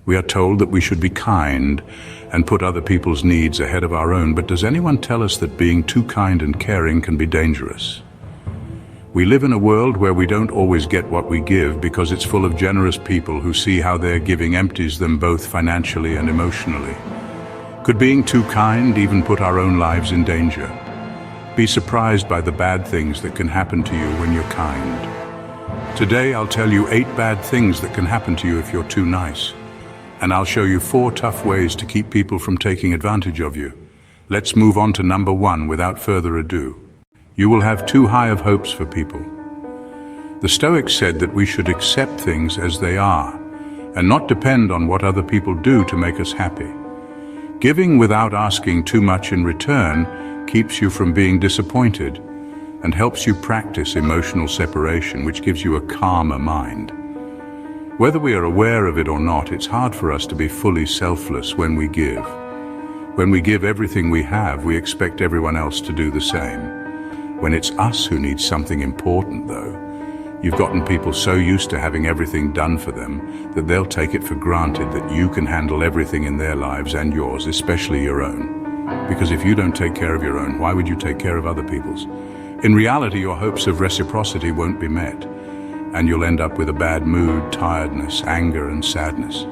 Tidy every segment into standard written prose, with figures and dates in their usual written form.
We are told that we should be kind and put other people's needs ahead of our own, but does anyone tell us that being too kind and caring can be dangerous? We live in a world where we don't always get what we give because it's full of generous people who see how their giving empties them both financially and emotionally. Could being too kind even put our own lives in danger? Be surprised by the bad things that can happen to you when you're kind. Today I'll tell you 8 bad things that can happen to you if you're too nice. And I'll show you 4 tough ways to keep people from taking advantage of you. Let's move on to number 1 without further ado. You will have too high of hopes for people. The Stoics said that we should accept things as they are and not depend on what other people do to make us happy. Giving without asking too much in return keeps you from being disappointed and helps you practice emotional separation, which gives you a calmer mind. Whether we are aware of it or not, it's hard for us to be fully selfless when we give. When we give everything we have, we expect everyone else to do the same. When it's us who need something important, though, you've gotten people so used to having everything done for them that they'll take it for granted that you can handle everything in their lives and yours, especially your own. Because if you don't take care of your own, why would you take care of other people's? In reality, your hopes of reciprocity won't be met, and you'll end up with a bad mood, tiredness, anger, and sadness.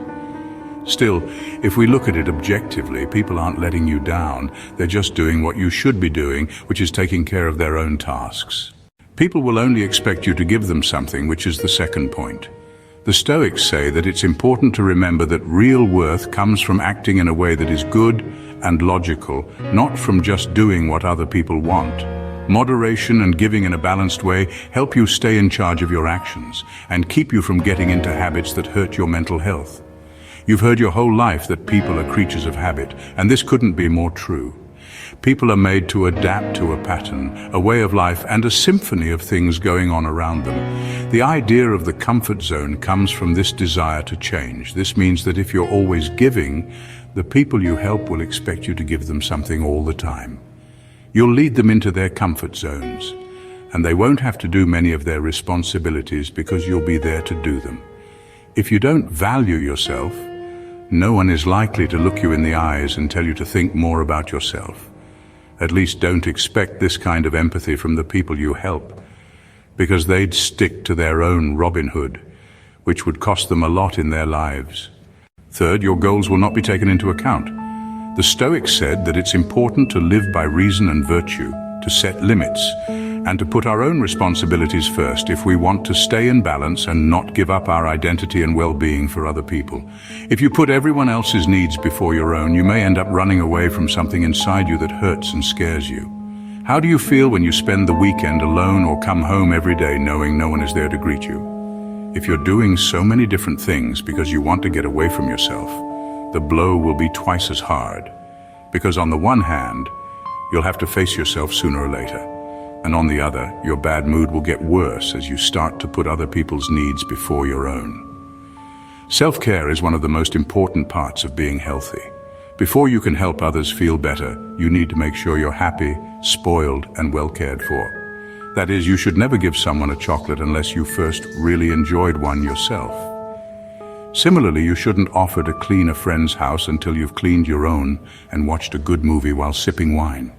Still, if we look at it objectively, people aren't letting you down. They're just doing what you should be doing, which is taking care of their own tasks. People will only expect you to give them something, which is the second point. The Stoics say that it's important to remember that real worth comes from acting in a way that is good and logical, not from just doing what other people want. Moderation and giving in a balanced way help you stay in charge of your actions and keep you from getting into habits that hurt your mental health. You've heard your whole life that people are creatures of habit, and this couldn't be more true. People are made to adapt to a pattern, a way of life, and a symphony of things going on around them. The idea of the comfort zone comes from this desire to change. This means that if you're always giving, the people you help will expect you to give them something all the time. You'll lead them into their comfort zones, and they won't have to do many of their responsibilities because you'll be there to do them. If you don't value yourself, no one is likely to look you in the eyes and tell you to think more about yourself. At least don't expect this kind of empathy from the people you help, because they'd stick to their own Robin Hood, which would cost them a lot in their lives. Third, your goals will not be taken into account. The Stoics said that it's important to live by reason and virtue, to set limits, and to put our own responsibilities first if we want to stay in balance and not give up our identity and well-being for other people. If you put everyone else's needs before your own, you may end up running away from something inside you that hurts and scares you. How do you feel when you spend the weekend alone or come home every day knowing no one is there to greet you? If you're doing so many different things because you want to get away from yourself, the blow will be twice as hard. Because on the one hand, you'll have to face yourself sooner or later. And on the other, your bad mood will get worse as you start to put other people's needs before your own. Self-care is one of the most important parts of being healthy. Before you can help others feel better, you need to make sure you're happy, spoiled, and well cared for. That is, you should never give someone a chocolate unless you first really enjoyed one yourself. Similarly, you shouldn't offer to clean a friend's house until you've cleaned your own and watched a good movie while sipping wine.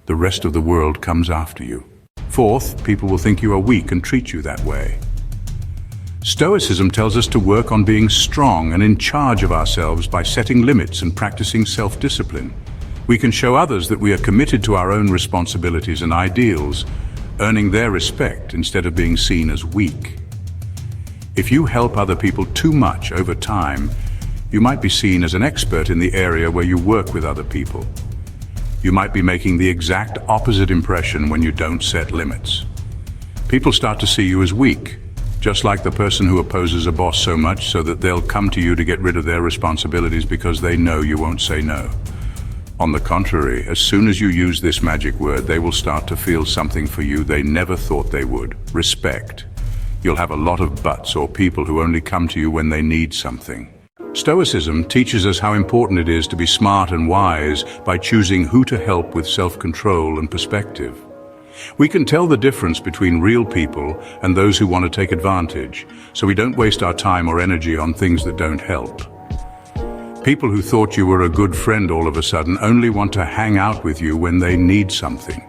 The rest of the world comes after you. Fourth, people will think you are weak and treat you that way. Stoicism tells us to work on being strong and in charge of ourselves by setting limits and practicing self-discipline. We can show others that we are committed to our own responsibilities and ideals, earning their respect instead of being seen as weak. If you help other people too much over time, you might be seen as an expert in the area where you work with other people. You might be making the exact opposite impression when you don't set limits. People start to see you as weak, just like the person who opposes a boss so much so that they'll come to you to get rid of their responsibilities because they know you won't say no. On the contrary, as soon as you use this magic word, they will start to feel something for you they never thought they would: respect. You'll have a lot of buts or people who only come to you when they need something. Stoicism teaches us how important it is to be smart and wise by choosing who to help with self-control and perspective. We can tell the difference between real people and those who want to take advantage, so we don't waste our time or energy on things that don't help. People who thought you were a good friend all of a sudden only want to hang out with you when they need something.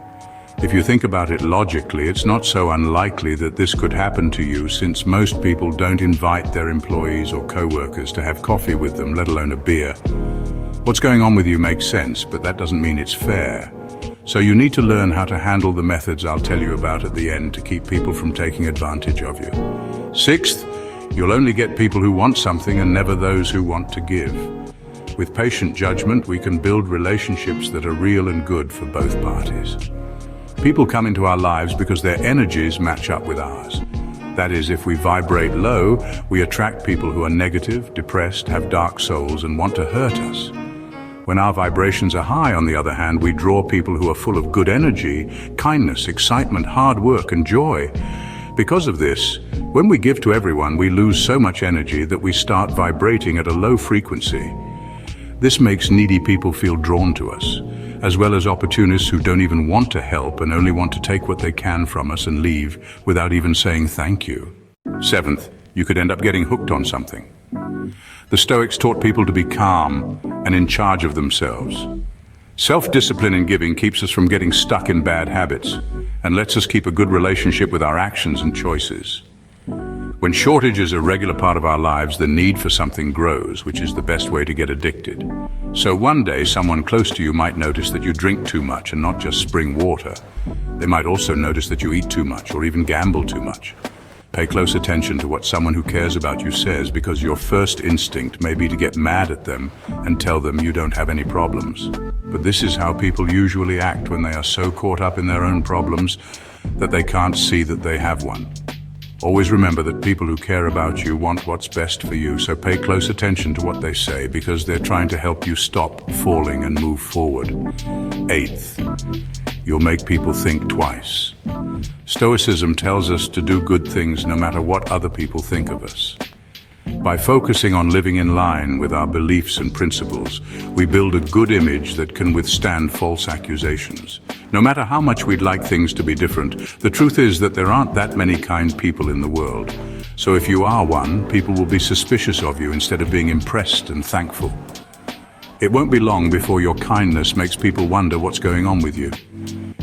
If you think about it logically, it's not so unlikely that this could happen to you, since most people don't invite their employees or co-workers to have coffee with them, let alone a beer. What's going on with you makes sense, but that doesn't mean it's fair. So you need to learn how to handle the methods I'll tell you about at the end to keep people from taking advantage of you. Sixth, you'll only get people who want something and never those who want to give. With patient judgment, we can build relationships that are real and good for both parties. People come into our lives because their energies match up with ours. That is, if we vibrate low, we attract people who are negative, depressed, have dark souls, and want to hurt us. When our vibrations are high, on the other hand, we draw people who are full of good energy, kindness, excitement, hard work, and joy. Because of this, when we give to everyone, we lose so much energy that we start vibrating at a low frequency. This makes needy people feel drawn to us, as well as opportunists who don't even want to help and only want to take what they can from us and leave without even saying thank you. Seventh, you could end up getting hooked on something. The Stoics taught people to be calm and in charge of themselves. Self-discipline in giving keeps us from getting stuck in bad habits and lets us keep a good relationship with our actions and choices. When shortage is a regular part of our lives, the need for something grows, which is the best way to get addicted. So one day, someone close to you might notice that you drink too much and not just spring water. They might also notice that you eat too much or even gamble too much. Pay close attention to what someone who cares about you says, because your first instinct may be to get mad at them and tell them you don't have any problems. But this is how people usually act when they are so caught up in their own problems that they can't see that they have one. Always remember that people who care about you want what's best for you, so pay close attention to what they say, because they're trying to help you stop falling and move forward. Eighth, you'll make people think twice. Stoicism tells us to do good things no matter what other people think of us. By focusing on living in line with our beliefs and principles, we build a good image that can withstand false accusations. No matter how much we'd like things to be different, the truth is that there aren't that many kind people in the world. So if you are one, people will be suspicious of you instead of being impressed and thankful. It won't be long before your kindness makes people wonder what's going on with you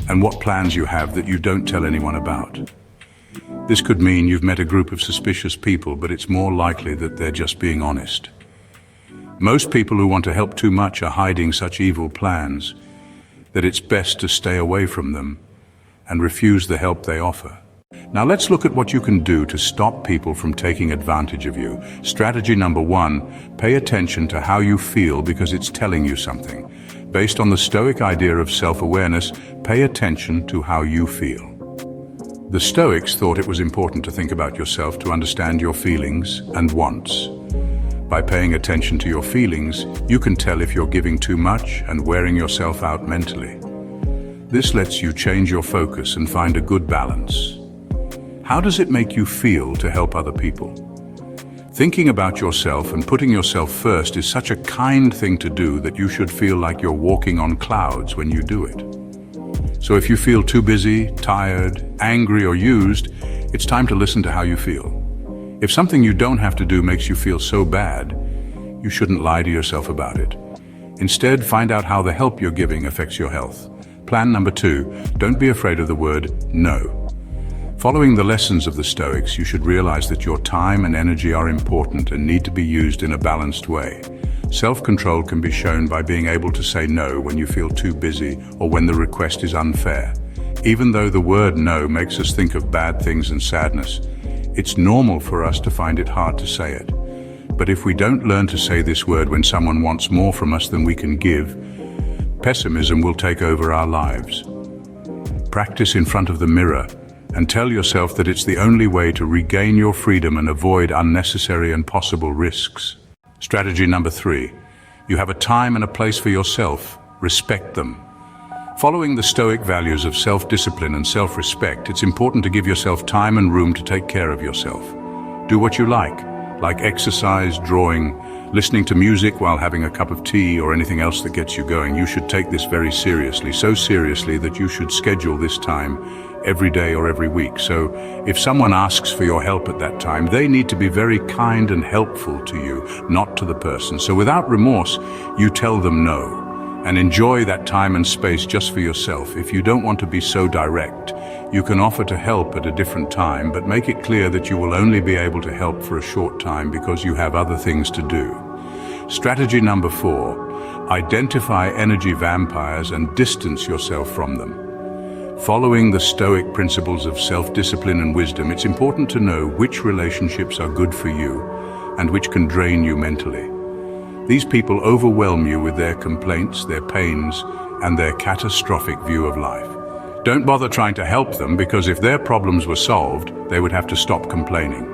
and what plans you have that you don't tell anyone about. This could mean you've met a group of suspicious people, but it's more likely that they're just being honest. Most people who want to help too much are hiding such evil plans that it's best to stay away from them and refuse the help they offer. Now let's look at what you can do to stop people from taking advantage of you. Strategy number 1, pay attention to how you feel, because it's telling you something. Based on the Stoic idea of self-awareness, pay attention to how you feel. The Stoics thought it was important to think about yourself to understand your feelings and wants. By paying attention to your feelings, you can tell if you're giving too much and wearing yourself out mentally. This lets you change your focus and find a good balance. How does it make you feel to help other people? Thinking about yourself and putting yourself first is such a kind thing to do that you should feel like you're walking on clouds when you do it. So if you feel too busy, tired, angry, or used, it's time to listen to how you feel. If something you don't have to do makes you feel so bad, you shouldn't lie to yourself about it. Instead, find out how the help you're giving affects your health. Plan number 2, don't be afraid of the word no. Following the lessons of the Stoics, you should realize that your time and energy are important and need to be used in a balanced way. Self-control can be shown by being able to say no when you feel too busy or when the request is unfair. Even though the word no makes us think of bad things and sadness, it's normal for us to find it hard to say it. But if we don't learn to say this word when someone wants more from us than we can give, pessimism will take over our lives. Practice in front of the mirror and tell yourself that it's the only way to regain your freedom and avoid unnecessary and possible risks. Strategy number 3, you have a time and a place for yourself. Respect them. Following the Stoic values of self-discipline and self-respect, it's important to give yourself time and room to take care of yourself. Do what you like exercise, drawing, listening to music while having a cup of tea or anything else that gets you going. You should take this very seriously, so seriously that you should schedule this time every day or every week. So if someone asks for your help at that time, they need to be very kind and helpful to you, not to the person. So without remorse, you tell them no, and enjoy that time and space just for yourself. If you don't want to be so direct, you can offer to help at a different time, but make it clear that you will only be able to help for a short time because you have other things to do. Strategy number 4, identify energy vampires and distance yourself from them. Following the Stoic principles of self-discipline and wisdom, it's important to know which relationships are good for you and which can drain you mentally. These people overwhelm you with their complaints, their pains, and their catastrophic view of life. Don't bother trying to help them, because if their problems were solved, they would have to stop complaining.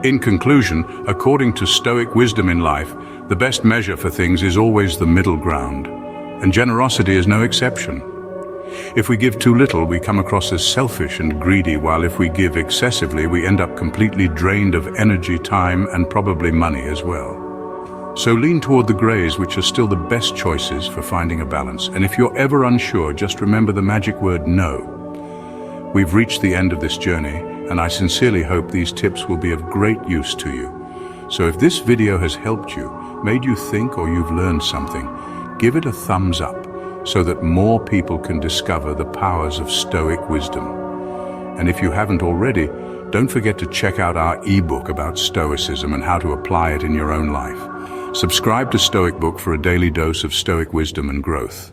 In conclusion, according to Stoic wisdom in life, the best measure for things is always the middle ground, and generosity is no exception. If we give too little, we come across as selfish and greedy, while if we give excessively, we end up completely drained of energy, time, and probably money as well. So lean toward the grays, which are still the best choices for finding a balance. And if you're ever unsure, just remember the magic word no. We've reached the end of this journey, and I sincerely hope these tips will be of great use to you. So if this video has helped you, made you think, or you've learned something, give it a thumbs up, so that more people can discover the powers of Stoic wisdom. And if you haven't already, don't forget to check out our ebook about Stoicism and how to apply it in your own life. Subscribe to Stoic Book for a daily dose of Stoic wisdom and growth.